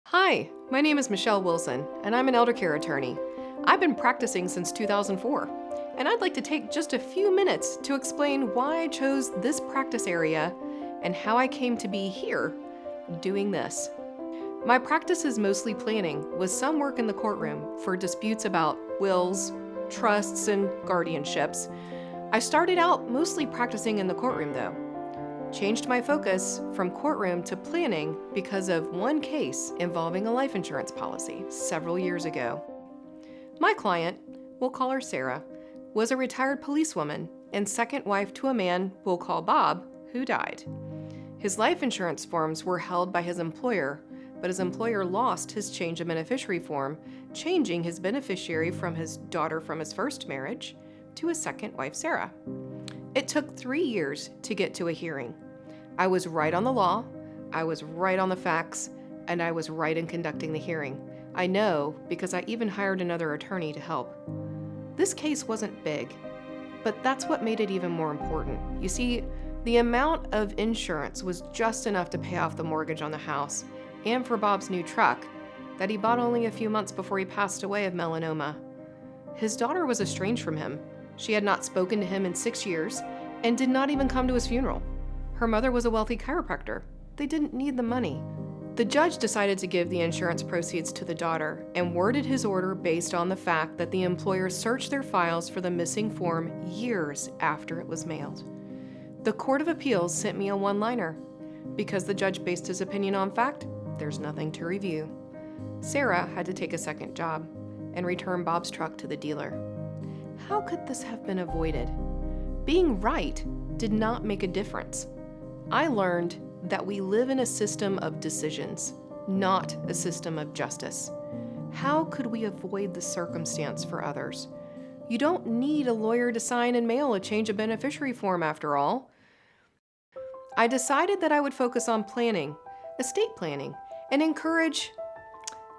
Hi, my name is Michelle Wilson, and I'm an elder care attorney. I've been practicing since 2004, and I'd like to take just a few minutes to explain why I chose this practice area and how I came to be here doing this. My practice is mostly planning, with some work in the courtroom for disputes about wills, trusts, and guardianships. I started out mostly practicing in the courtroom, though. Changed my focus from courtroom to planning because of one case involving a life insurance policy several years ago. My client, we'll call her Sarah, was a retired policewoman and second wife to a man we'll call Bob, who died. His life insurance forms were held by his employer, but his employer lost his change of beneficiary form, changing his beneficiary from his daughter from his first marriage to his second wife, Sarah. It took 3 years to get to a hearing. I was right on the law, I was right on the facts, and I was right in conducting the hearing. I know because I even hired another attorney to help. This case wasn't big, but that's what made it even more important. You see, the amount of insurance was just enough to pay off the mortgage on the house and for Bob's new truck that he bought only a few months before he passed away of melanoma. His daughter was estranged from him. She had not spoken to him in 6 years and did not even come to his funeral. Her mother was a wealthy chiropractor. They didn't need the money. The judge decided to give the insurance proceeds to the daughter and worded his order based on the fact that the employer searched their files for the missing form years after it was mailed. The Court of Appeals sent me a one-liner. Because the judge based his opinion on fact, there's nothing to review. Sarah had to take a second job and return Bob's truck to the dealer. How could this have been avoided? Being right did not make a difference. I learned that we live in a system of decisions, not a system of justice. How could we avoid the circumstance for others? You don't need a lawyer to sign and mail a change of beneficiary form after all. I decided that I would focus on planning, estate planning, and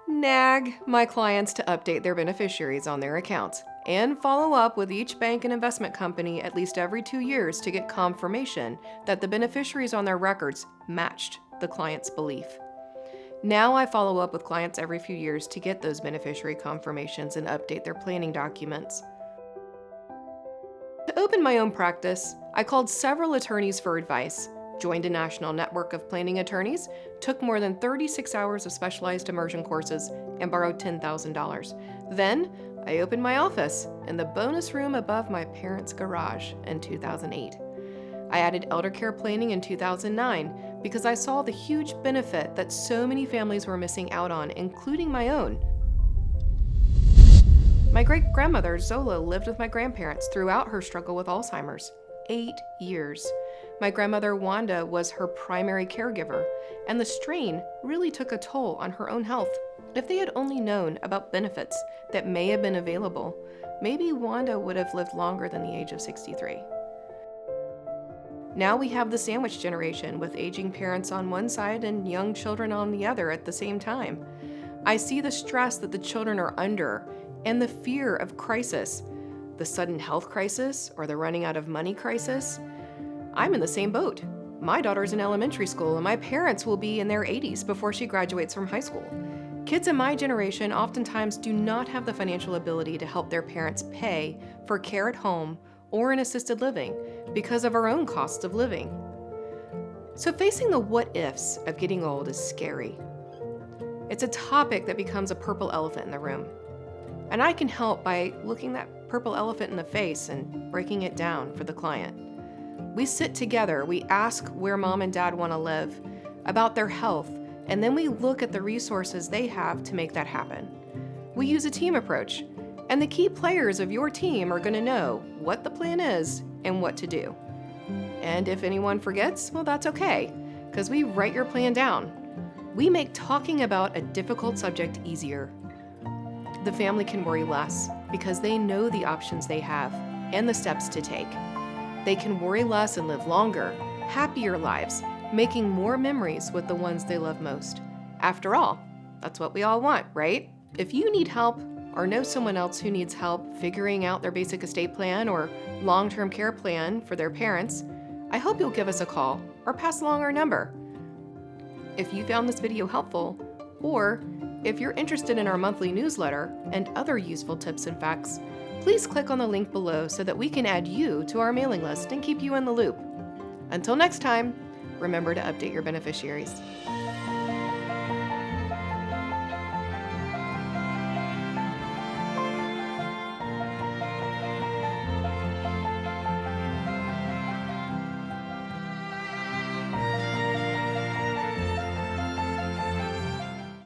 nag my clients to update their beneficiaries on their accounts and follow up with each bank and investment company at least every 2 years to get confirmation that the beneficiaries on their records matched the client's belief. Now I follow up with clients every few years to get those beneficiary confirmations and update their planning documents. To open my own practice, I called several attorneys for advice, joined a national network of planning attorneys, took more than 36 hours of specialized immersion courses, and borrowed $10,000. Then, I opened my office in the bonus room above my parents' garage in 2008. I added elder care planning in 2009 because I saw the huge benefit that so many families were missing out on, including my own. My great-grandmother, Zola, lived with my grandparents throughout her struggle with Alzheimer's. 8 years. My grandmother, Wanda, was her primary caregiver, and the strain really took a toll on her own health. If they had only known about benefits that may have been available, maybe Wanda would have lived longer than the age of 63. Now we have the sandwich generation with aging parents on one side and young children on the other at the same time. I see the stress that the children are under and the fear of crisis, the sudden health crisis or the running out of money crisis. I'm in the same boat. My daughter's in elementary school and my parents will be in their 80s before she graduates from high school. Kids in my generation oftentimes do not have the financial ability to help their parents pay for care at home or in assisted living because of our own costs of living. So facing the what-ifs of getting old is scary. It's a topic that becomes a purple elephant in the room. And I can help by looking that purple elephant in the face and breaking it down for the client. We sit together, we ask where mom and dad want to live, about their health, and then we look at the resources they have to make that happen. We use a team approach, and the key players of your team are going to know what the plan is and what to do. And if anyone forgets, well, that's okay, because we write your plan down. We make talking about a difficult subject easier. The family can worry less because they know the options they have and the steps to take. They can worry less and live longer, happier lives, making more memories with the ones they love most. After all, that's what we all want, right? If you need help or know someone else who needs help figuring out their basic estate plan or long-term care plan for their parents, I hope you'll give us a call or pass along our number. If you found this video helpful, Or, if you're interested in our monthly newsletter and other useful tips and facts, please click on the link below so that we can add you to our mailing list and keep you in the loop. Until next time, remember to update your beneficiaries.